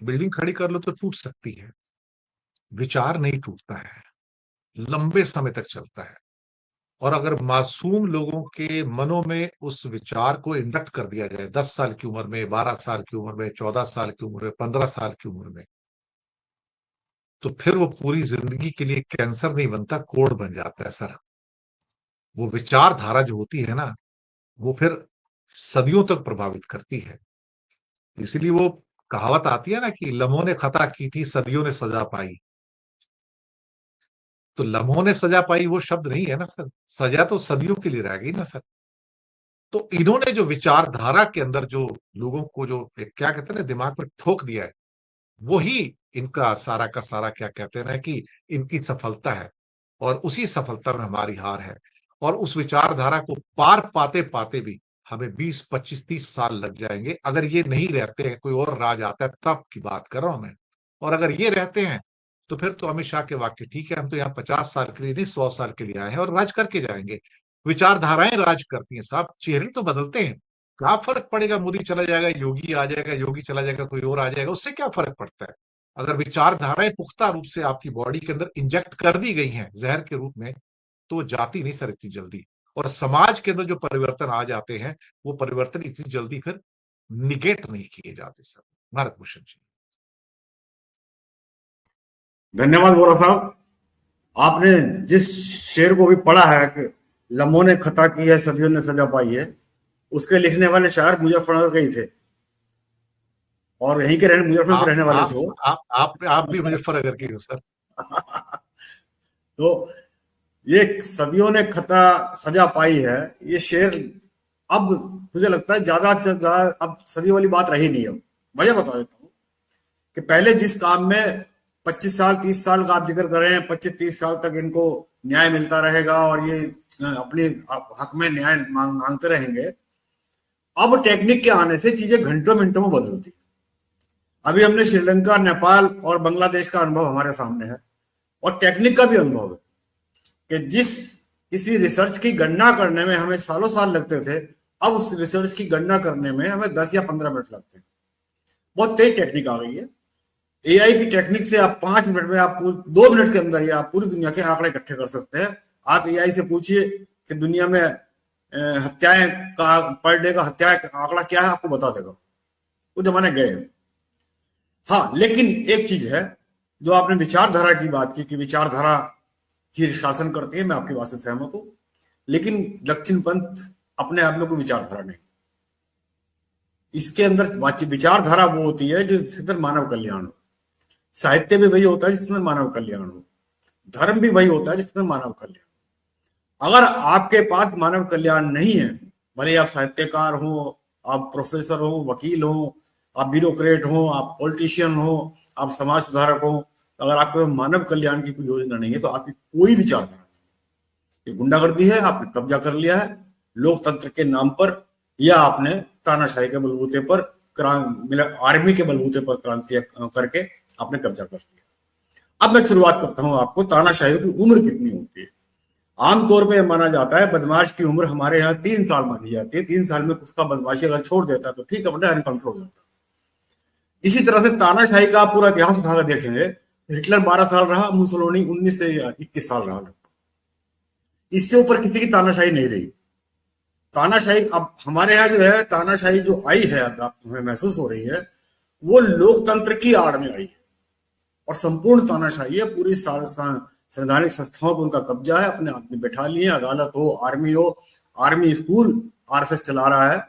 Building खड़ी कर लो तो टूट सकती है, विचार नहीं टूटता है, लंबे समय तक चलता है। और अगर मासूम लोगों के मनों में उस विचार को इंडक्ट कर दिया जाए 10 साल की उम्र में, 12 साल की उम्र में, 14 साल की उम्र में, 15 साल की उम्र में, तो फिर वो पूरी जिंदगी के लिए कैंसर नहीं बनता, कोढ़ बन जाता है सर। वो विचारधारा जो होती है ना, वो फिर सदियों तक प्रभावित करती है। इसीलिए वो कहावत आती है ना कि लम्हों ने खता की थी, सदियों ने सजा पाई। तो लम्हों ने सजा पाई वो शब्द नहीं है ना सर, सजा तो सदियों के लिए रह गई ना सर। तो इन्होंने जो विचारधारा के अंदर जो लोगों को जो एक क्या कहते हैं ना दिमाग में ठोक दिया है, वही इनका सारा का सारा क्या कहते हैं ना कि इनकी सफलता है। और उसी सफलता में हमारी हार है। और उस विचारधारा को पार पाते पाते भी हमें 20, 25, 30 साल लग जाएंगे। अगर ये नहीं रहते हैं, कोई और राज आता है तब की बात कर रहा हूं मैं। और अगर ये रहते हैं तो फिर तो अमित शाह के वाक्य ठीक है, हम तो यहाँ 50 साल के लिए नहीं 100 साल के लिए आए हैं और राज करके जाएंगे। विचारधाराएं राज करती हैं साहब, चेहरे तो बदलते हैं। क्या फर्क पड़ेगा, मोदी चला जाएगा, योगी आ जाएगा, योगी चला जाएगा, कोई और आ जाएगा, उससे क्या फर्क पड़ता है। अगर विचारधाराएं पुख्ता रूप से आपकी बॉडी के अंदर इंजेक्ट कर दी गई हैं जहर के रूप में, तो वो जाती नहीं सर इतनी जल्दी। और समाज के अंदर जो परिवर्तन आ जाते हैं, वो परिवर्तन इतनी जल्दी फिर निगेट नहीं किए जाते सर। भारत भूषण जी। धन्यवाद वोरा साहब। आपने जिस शेर को भी पढ़ा है कि लम्हों ने खता की है, सदियों ने सजा पाई है, उसके लिखने वाले शायर मुजफ्फरनगर के ही थे और यहीं के मुजफ्फरनगर के आप रहने वाले आप थे वो। आप भी मुजफ्फरनगर के हो सर। तो ये सदियों ने खता सजा पाई है, ये शेर अब मुझे लगता है ज्यादा अब सदियों वाली बात रही नहीं। अब वजह बता देता हूँ कि पहले जिस काम में 25 साल 30 साल का आप जिक्र कर रहे हैं, 25 30 साल तक इनको न्याय मिलता रहेगा और ये अपने हक में न्याय मांगते रहेंगे, अब टेक्निक के आने से चीजें घंटों मिनटों में बदलती है। अभी हमने श्रीलंका, नेपाल और बांग्लादेश का अनुभव हमारे सामने है और टेक्निक का भी अनुभव है कि जिस किसी रिसर्च की गणना करने में हमें सालों साल लगते थे, अब उस रिसर्च की गणना करने में हमें 10 या 15 मिनट लगते हैं। बहुत तेज टेक्निक आ गई है। एआई की टेक्निक से आप 5 मिनट में, आप 2 मिनट के अंदर ही आप पूरी दुनिया के आंकड़े इकट्ठे कर सकते हैं। आप एआई से पूछिए कि दुनिया में हत्याएं का पर डे का हत्याएं का आंकड़ा क्या है, आपको बता देगा। वो जमाने गए हैं। हाँ, लेकिन एक चीज है, जो आपने विचारधारा की बात की कि विचारधारा ही शासन करती है, मैं आपकी बात से सहमत हूं। लेकिन दक्षिण पंथ अपने आप में कोई विचारधारा नहीं। इसके अंदर विचारधारा वो होती है जो जिसके अंदर मानव कल्याण हो। साहित्य भी वही होता है जिसमें मानव कल्याण हो। धर्म भी वही होता है जिसमें मानव कल्याण। अगर आपके पास मानव कल्याण नहीं है, भले आप साहित्यकार हो, आप प्रोफेसर हो, वकील हो, आप ब्यूरोक्रेट हो, आप पॉलिटिशियन हो, आप समाज सुधारक हो, अगर आपके मानव कल्याण की कोई योजना नहीं है तो आपकी कोई विचारधारा नहीं। ये गुंडागर्दी है, आपने कब्जा कर लिया है लोकतंत्र के नाम पर, या आपने तानाशाही के बलबूते पर, आर्मी के बलबूते पर क्रांति करके आपने कब्जा कर लिया। अब मैं शुरुआत करता हूं आपको, तानाशाही की उम्र कितनी होती है। आमतौर पर माना जाता है बदमाश की उम्र हमारे यहाँ 3 साल मानी जाती है। 3 साल में उसका बदमाशी अगर छोड़ देता है तो ठीक है, अनकंट्रोल होता है। इसी तरह से तानाशाही का आप पूरा इतिहास उठाकर देखेंगे, हिटलर 12 साल रहा, मुसोलिनी 19 से 21 साल रहा। इससे ऊपर किसी की तानाशाही नहीं रही। तानाशाही अब हमारे यहाँ जो है, तानाशाही जो आई है, अब हमें महसूस हो रही है, वो लोकतंत्र की आड़ में आई है और संपूर्ण तानाशाही है। पूरी संवैधानिक संस्थाओं पर उनका कब्जा है, अपने हाथ में बैठा लिए। अदालत हो, आर्मी स्कूल आरएसएस चला रहा है।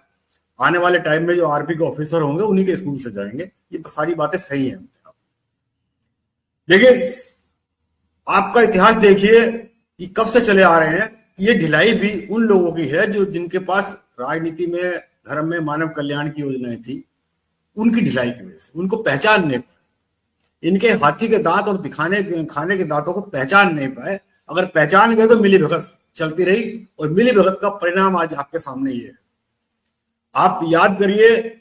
आने वाले टाइम में जो आर्मी के ऑफिसर होंगे उन्हीं के स्कूल से जाएंगे। ये सारी बातें सही हैं। देखिए, आपका इतिहास देखिए कि कब से चले आ रहे हैं। ये ढिलाई भी उन लोगों की है जो जिनके पास राजनीति में, धर्म में मानव कल्याण की योजनाएं थी, उनकी ढिलाई की वजह से उनको पहचान नहीं पाए। इनके हाथी के दांत और खाने के दांतों को पहचान नहीं पाए। अगर पहचान गए तो मिली भगत चलती रही और मिली भगत का परिणाम आज आपके सामने ही है। आप याद करिए,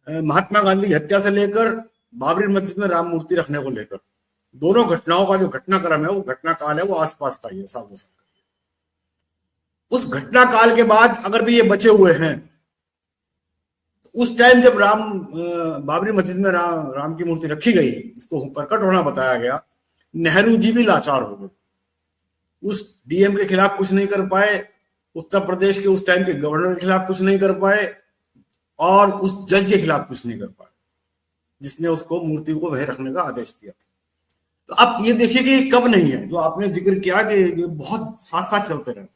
महात्मा गांधी की हत्या से लेकर बाबरी मस्जिद में राम मूर्ति रखने को लेकर, दोनों घटनाओं का जो घटनाक्रम है, वो घटनाकाल है, वो आसपास का ही है, साल 2 साल का। उस घटनाकाल के बाद अगर भी ये बचे हुए हैं, उस टाइम जब बाबरी मस्जिद में राम की मूर्ति रखी गई, उसको प्रकट होना बताया गया, नेहरू जी भी लाचार हो गए। उस डीएम के खिलाफ कुछ नहीं कर पाए, उत्तर प्रदेश के उस टाइम के गवर्नर के खिलाफ कुछ नहीं कर पाए, और उस जज के खिलाफ कुछ नहीं कर पाए जिसने उसको मूर्ति को वहीं रखने का आदेश दिया था। तो आप ये देखिए कि कब नहीं है, जो आपने जिक्र किया कि ये बहुत साथ साथ चलते रहते हैं।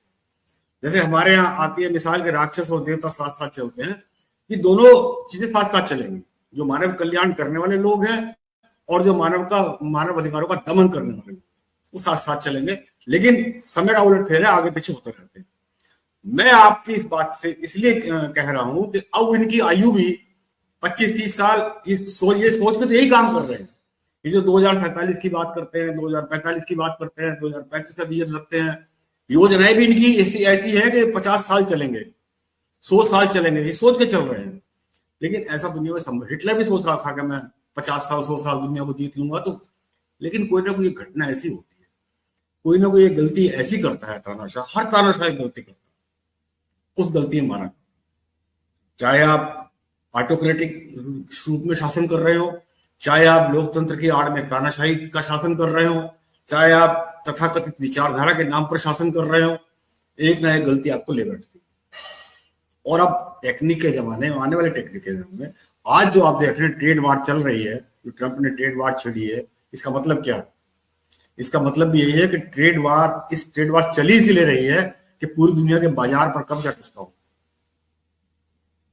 जैसे हमारे यहाँ आती है मिसाल के राक्षस और देवता साथ साथ चलते हैं, कि दोनों चीजें साथ साथ चलेंगी। जो मानव कल्याण करने वाले लोग हैं और जो मानव अधिकारों का दमन करने वाले लोग, वो साथ साथ चलेंगे, लेकिन समय का उलट फेर है, आगे पीछे होते रहते हैं। मैं आपकी इस बात से इसलिए कह रहा हूं कि अब इनकी आयु भी 25-30 साल, ये सोच के तो यही काम कर रहे हैं। ये जो 2047 की बात करते हैं, 2045 की बात करते हैं, 2035 का विजन रखते हैं, योजनाएं भी इनकी ऐसी है कि 50 साल चलेंगे, 100 साल चलेंगे, ये सोच के चल रहे हैं। लेकिन ऐसा दुनिया में संभव, हिटलर भी सोच रहा था कि मैं 50 साल 100 साल दुनिया को जीत लूंगा, तो लेकिन कोई ना कोई घटना ऐसी होती है, कोई ना कोई गलती ऐसी करता है तानाशाह, हर तानाशाह एक गलती करता है, उस गलती में मारा। चाहे आप ऑटोक्रेटिक रूप में शासन कर रहे हो, चाहे आप लोकतंत्र की आड़ में तानाशाही का शासन कर रहे हो, चाहे आप तथाकथित विचारधारा के नाम पर शासन कर रहे हो, एक ना एक गलती आपको ले बैठती। और अब टेक्निक के जमाने में, आने वाले टेक्निक के जमाने में, आज जो आप देख रहे हैं ट्रेड वार चल रही है, जो ट्रंप ने ट्रेड वार छेड़ी है, इसका मतलब क्या है? इसका मतलब भी यही है कि इस ट्रेड वार चली इसलिए रही है कि पूरी दुनिया के बाजार पर कब्जा किसका हो,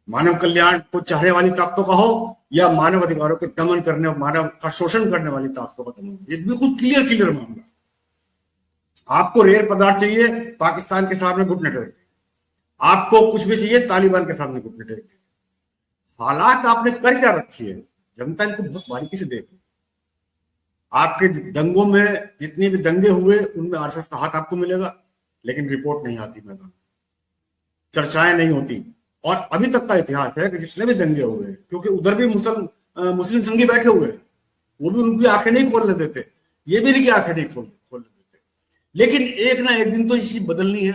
मानव कल्याण को चाहने वाली ताकतों का हो या मानव अधिकारों के दमन करने, मानव का शोषण करने वाली ताकतों का दमन। ये बिल्कुल क्लियर मामला। आपको रेयर पदार्थ चाहिए, पाकिस्तान के सामने घुटने टेक दें। आपको कुछ भी चाहिए, तालिबान के सामने घुटने टेक दें। हालात आपने कर क्या रखी है, जनता इनको बहुत बारीकी से देख रही है। आपके दंगों में जितने भी दंगे हुए, उनमें आरएसएस का हाथ आपको मिलेगा, लेकिन रिपोर्ट नहीं आती मैदान, चर्चाएं नहीं होती। और अभी तक का इतिहास है कि जितने भी दंगे हुए, क्योंकि उधर भी मुस्लिम संघी बैठे हुए हैं, वो भी उनकी आंखें नहीं खोलने देते, ये भी नहीं कि आंखें नहीं खोलने देते। लेकिन एक ना एक दिन तो ये चीज बदलनी है।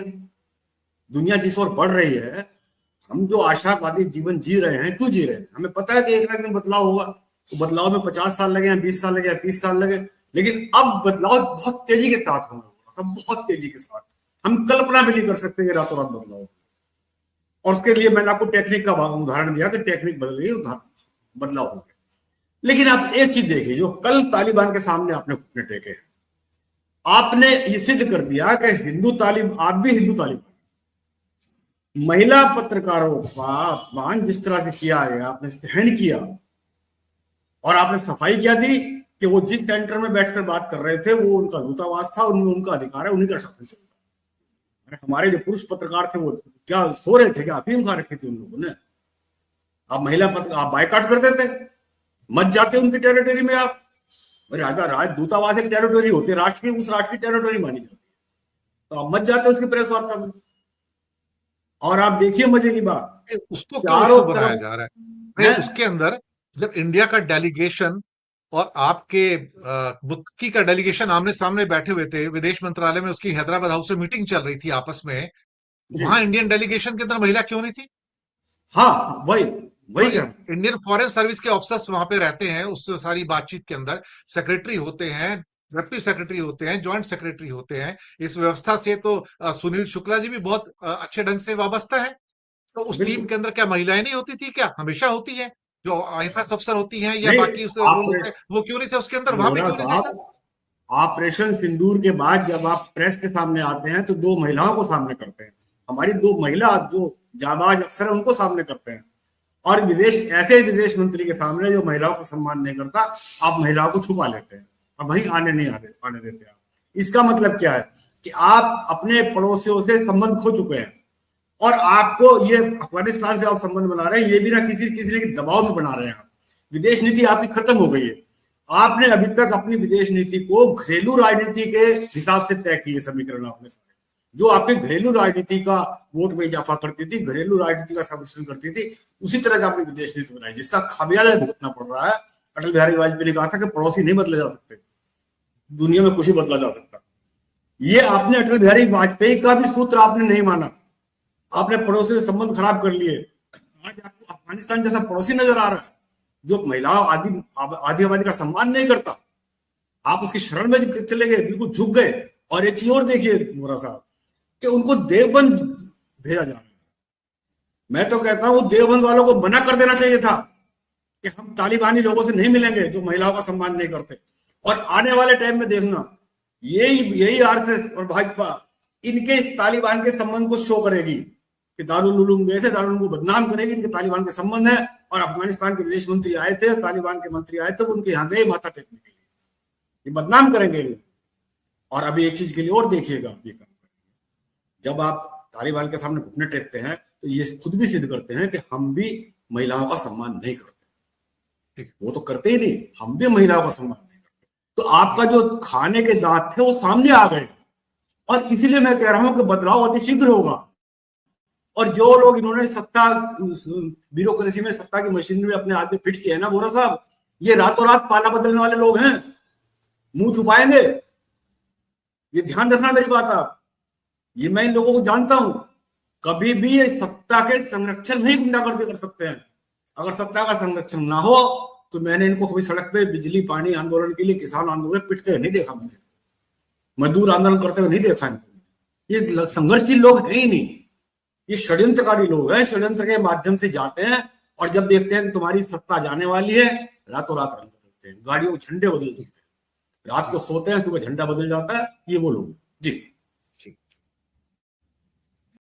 दुनिया जिस ओर बढ़ रही है, हम जो आशावादी जीवन जी रहे हैं, क्यों जी रहे हैं? हमें पता है कि एक ना एक दिन बदलाव होगा। तो बदलाव में 50 साल लगे, 20 साल लगे, 30 साल लगे, लेकिन अब बदलाव बहुत तेजी के साथ होगा, सब बहुत तेजी के साथ। हम कल्पना भी नहीं कर सकते कि रातों रात बदलाव। और उसके लिए मैंने आपको टेक्निक का उदाहरण दिया कि टेक्निक बदल गई, बदलाव हो गया। लेकिन आप एक चीज देखिए, जो कल तालिबान के सामने आपने घुटने टेके, आपने ये सिद्ध कर दिया कि आप भी हिंदू तालिबान। महिला पत्रकारों का अपमान जिस तरह से किया गया, आपने सहन किया, और आपने सफाई क्या दी कि वो जिस सेंटर में बैठकर बात कर रहे थे वो उनका दूतावास था, उनमें उनका अधिकार है, उन्हीं का शासन चल रहा है। हमारे जो पुरुष पत्रकार थे वो क्या सो रहे थे क्या? अफीम खा रखी थी उन लोगों ने। आप महिला पत्रकार, आप बायकॉट कर देते, मत जाते उनकी टेरिटरी में। आप दूतावास एक टेरिटरी होती है, राष्ट्र की, उस राष्ट्र की टेरिटरी मानी जाती है, तो आप मत जाते उसकी प्रेस वार्ता में। और आप देखिए मजे की बात, उसको क्यों इशू बनाया जा रहा है? उसके अंदर जब इंडिया का डेलीगेशन और आपके बुक्की का डेलीगेशन आमने सामने बैठे हुए थे, विदेश मंत्रालय में उसकी हैदराबाद हाउस में मीटिंग चल रही थी आपस में, वहां इंडियन डेलीगेशन के अंदर महिला क्यों नहीं थी? हाँ, वही क्या, इंडियन फॉरेन सर्विस के ऑफिसर्स वहां पे रहते हैं, उस सारी बातचीत के अंदर सेक्रेटरी होते हैं, डिप्टी सेक्रेटरी होते हैं, ज्वाइंट सेक्रेटरी होते हैं। इस व्यवस्था से तो सुनील शुक्ला जी भी बहुत अच्छे ढंग से वाबस्ता है। तो उस टीम के अंदर क्या महिलाएं नहीं होती थी क्या? हमेशा होती है। जो आईएफएस अफसर होती हैं या बाकी उस वो क्यों नहीं थे उसके अंदर? वहां पे क्यों नहीं थे सर? ऑपरेशन सिंदूर के बाद जब आप प्रेस के सामने आते हैं तो 2 महिलाओं को सामने करते हैं। हमारी 2 महिला जो जाबाज अफसर है उनको सामने करते हैं, और ऐसे विदेश मंत्री के सामने जो महिलाओं का सम्मान नहीं करता, आप महिलाओं को छुपा लेते हैं और वहीं आने देते आप। इसका मतलब क्या है कि आप अपने पड़ोसियों से संबंध खो चुके हैं, और आपको ये अफगानिस्तान से आप संबंध बना रहे हैं, ये भी ना किसी के दबाव में बना रहे हैं। आप विदेश नीति आपकी खत्म हो गई है। आपने अभी तक अपनी विदेश नीति को घरेलू राजनीति के हिसाब से तय किए समीकरण आपने सारे। जो आपकी घरेलू राजनीति का वोट में इजाफा करती थी, घरेलू राजनीति का संरक्षण करती थी, उसी तरह का अपनी विदेश नीति बनाई, जिसका खामियाजा भुगतना पड़ रहा है। अटल बिहारी वाजपेयी ने कहा था कि पड़ोसी नहीं बदले जा सकते, दुनिया में कुछ ही बदला जा सकता। ये आपने अटल बिहारी वाजपेयी का भी सूत्र आपने नहीं माना, आपने पड़ोसी से संबंध खराब कर लिए, आज आपको अफगानिस्तान जैसा पड़ोसी नजर आ रहा है जो महिलाओं आदि आबादी का सम्मान नहीं करता, आप उसकी शरण में चले गए, बिल्कुल झुक गए। और एक चीज और देखिए वोरा साहब कि उनको देवबंद भेजा जा रहा है। मैं तो कहता हूं देवबंद वालों को मना कर देना चाहिए था कि हम तालिबानी लोगों से नहीं मिलेंगे जो महिलाओं का सम्मान नहीं करते। और आने वाले टाइम में देखना यही आरएसएस और भाजपा इनके तालिबान के संबंध को शो करेगी कि दारुल उलूम गए थे, दारुल उलूम को बदनाम करेगी, इनके तालिबान के संबंध है। और अफगानिस्तान के विदेश मंत्री आए थे, तालिबान के मंत्री आए थे, उनके यहाँ गए माथा टेकने के लिए, ये बदनाम करेंगे। और अभी एक चीज के लिए और देखिएगा, ये काम करेंगे जब आप तालिबान के सामने घुटने टेकते हैं तो ये खुद भी सिद्ध करते हैं कि हम भी महिलाओं का सम्मान नहीं करते। वो तो करते ही नहीं, हम भी महिलाओं का सम्मान नहीं करते। तो आपका जो खाने के दांत थे वो सामने आ गए। और इसीलिए मैं कह रहा हूं कि बदलाव अति शीघ्र होगा। और जो लोग इन्होंने सत्ता ब्यूरोक्रेसी में सत्ता की मशीन में अपने हाथ में फिट किया है ना वोरा साहब, ये रातों रात पाला बदलने वाले लोग हैं, मुंह छुपाएंगे। ये ध्यान रखना मेरी बात आप, ये मैं इन लोगों को जानता हूं। कभी भी ये सत्ता के संरक्षण नहीं गुंडागर्दी कर सकते हैं। अगर सत्ता का संरक्षण ना हो तो मैंने इनको कभी सड़क पे बिजली पानी आंदोलन के लिए, किसान आंदोलन पिटते हुए नहीं देखा, मैंने मजदूर आंदोलन करते हुए नहीं देखा इनको। ये संघर्षशील लोग हैं ही नहीं, ये षड्यंत्रकारी लोग हैं, षड्यंत्र के माध्यम से जाते हैं। और जब देखते हैं कि तुम्हारी सत्ता जाने वाली है, रातों रात रंग बदलते हैं, गाड़ियों के झंडे बदल देते हैं, रात को सोते हैं, सुबह झंडा बदल जाता है। ये वो लोग जी।